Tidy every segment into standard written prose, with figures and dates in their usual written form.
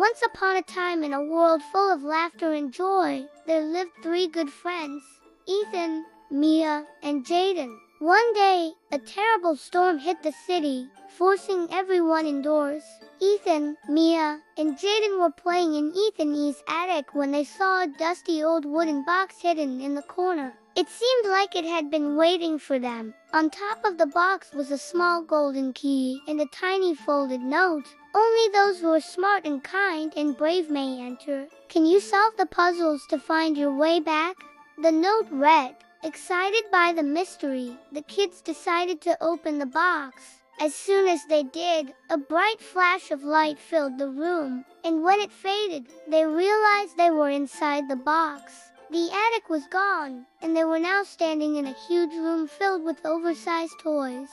Once upon a time, in a world full of laughter and joy, there lived three good friends: Ethan, Mia, and Jayden. One day, a terrible storm hit the city, forcing everyone indoors. Ethan, Mia, and Jayden were playing in Ethan's attic when they saw a dusty old wooden box hidden in the corner. It seemed like it had been waiting for them. On top of the box was a small golden key and a tiny folded note. Only those who are smart and kind and brave may enter. Can you solve the puzzles to find your way back? The note read. Excited by the mystery, the kids decided to open the box. As soon as they did, a bright flash of light filled the room, and when it faded, they realized they were inside the box. The attic was gone, and they were now standing in a huge room filled with oversized toys,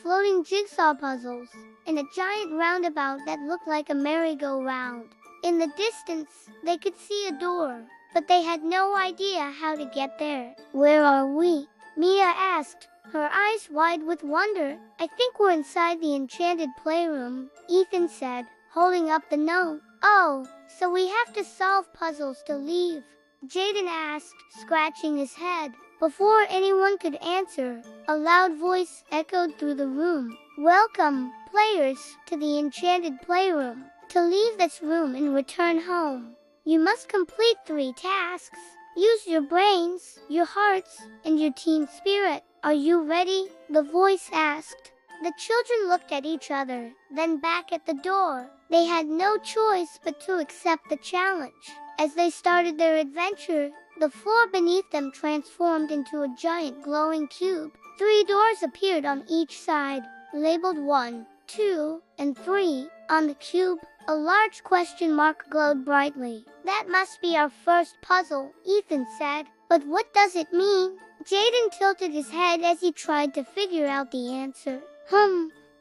floating jigsaw puzzles, and a giant roundabout that looked like a merry-go-round. In the distance, they could see a door, but they had no idea how to get there. "Where are we?" Mia asked, her eyes wide with wonder. "I think we're inside the Enchanted Playroom," Ethan said, holding up the note. "Oh, so we have to solve puzzles to leave?" Jayden asked, scratching his head. Before anyone could answer, a loud voice echoed through the room. "Welcome, players, to the Enchanted Playroom. To leave this room and return home, you must complete 3 tasks. Use your brains, your hearts, and your team spirit. Are you ready?" the voice asked. The children looked at each other, then back at the door. They had no choice but to accept the challenge. As they started their adventure, the floor beneath them transformed into a giant glowing cube. 3 doors appeared on each side, labeled 1, 2, and 3. On the cube, a large question mark glowed brightly. "That must be our first puzzle," Ethan said. "But what does it mean?" Jayden tilted his head as he tried to figure out the answer.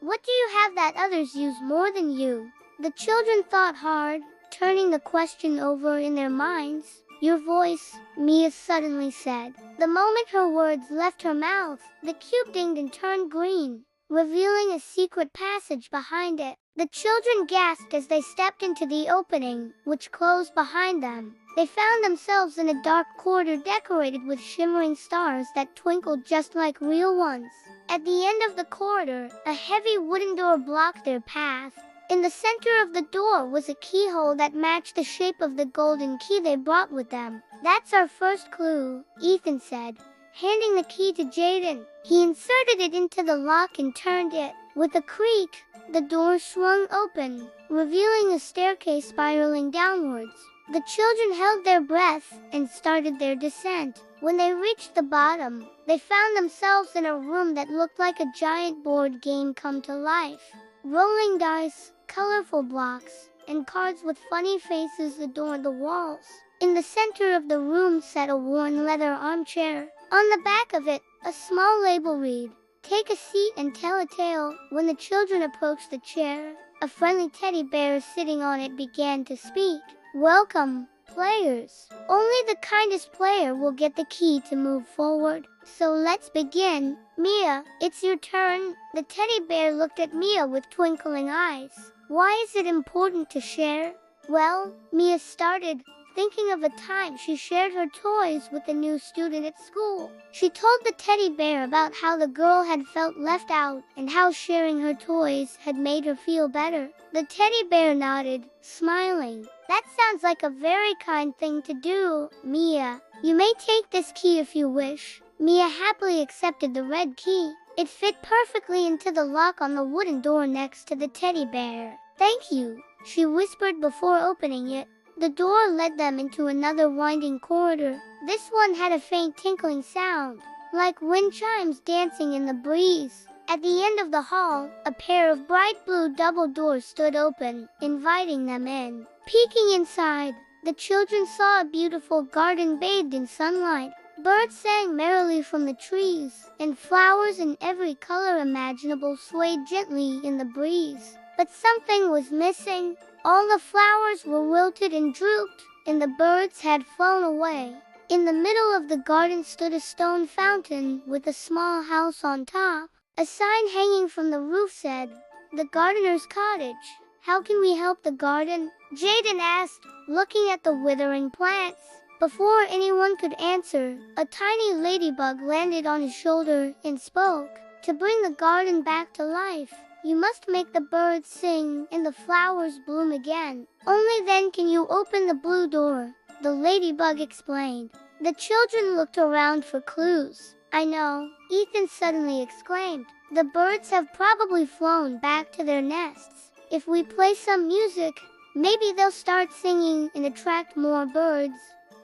What do you have that others use more than you?" The children thought hard, turning the question over in their minds. "Your voice," Mia suddenly said. The moment her words left her mouth, the cube dinged and turned green, revealing a secret passage behind it. The children gasped as they stepped into the opening, which closed behind them. They found themselves in a dark corridor decorated with shimmering stars that twinkled just like real ones. At the end of the corridor, a heavy wooden door blocked their path. In the center of the door was a keyhole that matched the shape of the golden key they brought with them. "That's our first clue," Ethan said, handing the key to Jayden. He inserted it into the lock and turned it. With a creak, the door swung open, revealing a staircase spiraling downwards. The children held their breath and started their descent. When they reached the bottom, they found themselves in a room that looked like a giant board game come to life. Rolling dice, colorful blocks, and cards with funny faces adorned the walls. In the center of the room sat a worn leather armchair. On the back of it, a small label read, "Take a seat and tell a tale." When the children approached the chair, a friendly teddy bear sitting on it began to speak. "Welcome, players. Only the kindest player will get the key to move forward. So let's begin. Mia, it's your turn." The teddy bear looked at Mia with twinkling eyes. "Why is it important to share?" "Well," Mia started, thinking of a time she shared her toys with a new student at school. She told the teddy bear about how the girl had felt left out and how sharing her toys had made her feel better. The teddy bear nodded, smiling. "That sounds like a very kind thing to do, Mia. You may take this key if you wish." Mia happily accepted the red key. It fit perfectly into the lock on the wooden door next to the teddy bear. "Thank you," she whispered before opening it. The door led them into another winding corridor. This one had a faint tinkling sound, like wind chimes dancing in the breeze. At the end of the hall, a pair of bright blue double doors stood open, inviting them in. Peeking inside, the children saw a beautiful garden bathed in sunlight. Birds sang merrily from the trees, and flowers in every color imaginable swayed gently in the breeze. But something was missing. All the flowers were wilted and drooped, and the birds had flown away. In the middle of the garden stood a stone fountain with a small house on top. A sign hanging from the roof said, "The Gardener's Cottage." how can we help the garden? Jayden asked, looking at the withering plants. Before anyone could answer, a tiny ladybug landed on his shoulder and spoke. To bring the garden back to life, you must make the birds sing and the flowers bloom again. Only then can you open the blue door, the ladybug explained. The children looked around for clues. I know, Ethan suddenly exclaimed. The birds have probably flown back to their nests. If we play some music, maybe they'll start singing and attract more birds.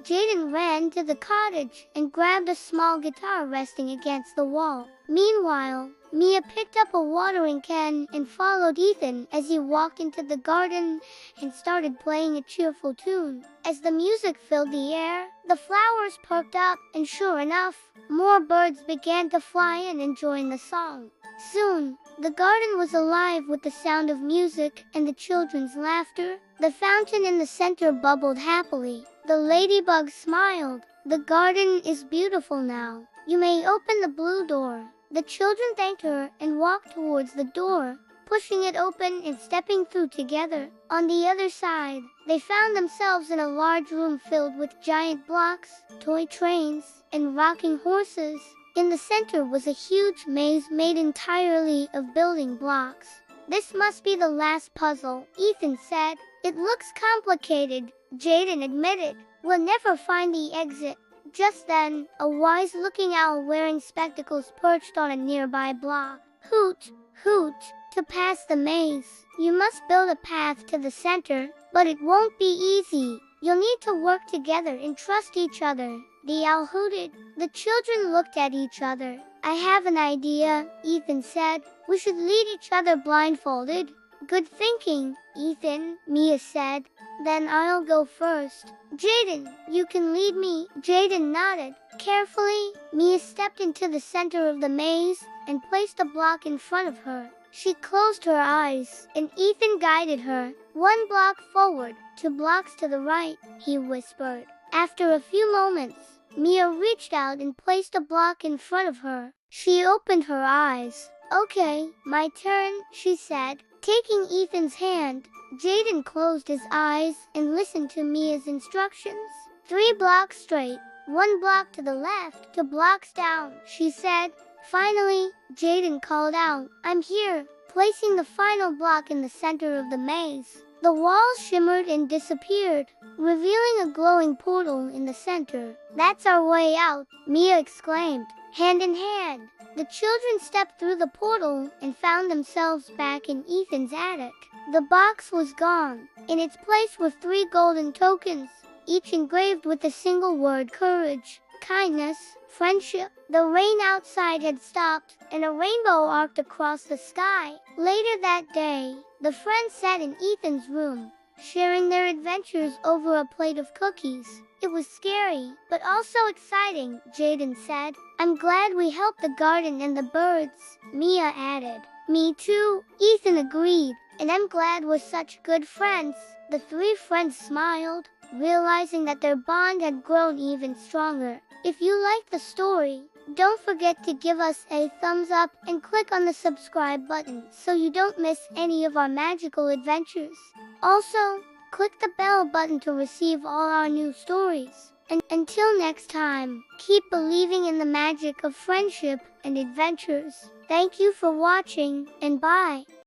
Jayden ran to the cottage and grabbed a small guitar resting against the wall. Meanwhile, Mia picked up a watering can and followed Ethan as he walked into the garden and started playing a cheerful tune. As the music filled the air, the flowers perked up, and sure enough, more birds began to fly in and join the song. Soon, the garden was alive with the sound of music and the children's laughter. The fountain in the center bubbled happily. The ladybug smiled. The garden is beautiful now. You may open the blue door. The children thanked her and walked towards the door, pushing it open and stepping through together. On the other side, they found themselves in a large room filled with giant blocks, toy trains, and rocking horses. In the center was a huge maze made entirely of building blocks. This must be the last puzzle, Ethan said. It looks complicated, Jayden admitted. We'll never find the exit. Just then, a wise-looking owl wearing spectacles perched on a nearby block. Hoot, hoot, to pass the maze, you must build a path to the center, but it won't be easy. You'll need to work together and trust each other, the owl hooted. The children looked at each other. I have an idea, Ethan said. We should lead each other blindfolded. Good thinking, Ethan, Mia said. Then I'll go first. Jayden, you can lead me. Jayden nodded. Carefully, Mia stepped into the center of the maze and placed a block in front of her. She closed her eyes, and Ethan guided her. 1 block forward, 2 blocks to the right, he whispered. After a few moments, Mia reached out and placed a block in front of her. She opened her eyes. Okay, my turn, she said. Taking Ethan's hand, Jayden closed his eyes and listened to Mia's instructions. 3 blocks straight, 1 block to the left, 2 blocks down, she said. Finally, Jayden called out, I'm here, placing the final block in the center of the maze. The walls shimmered and disappeared, revealing a glowing portal in the center. That's our way out, Mia exclaimed. Hand in hand, the children stepped through the portal and found themselves back in Ethan's attic. The box was gone. In its place were 3 golden tokens, each engraved with a single word: courage, kindness, friendship. The rain outside had stopped, and a rainbow arced across the sky. Later that day, the friends sat in Ethan's room, sharing their adventures over a plate of cookies. It was scary, but also exciting, Jayden said. I'm glad we helped the garden and the birds, Mia added. Me too, Ethan agreed, and I'm glad we're such good friends. The 3 friends smiled, realizing that their bond had grown even stronger. If you liked the story, don't forget to give us a thumbs up and click on the subscribe button so you don't miss any of our magical adventures. Also, click the bell button to receive all our new stories. And until next time, keep believing in the magic of friendship and adventures. Thank you for watching, and bye.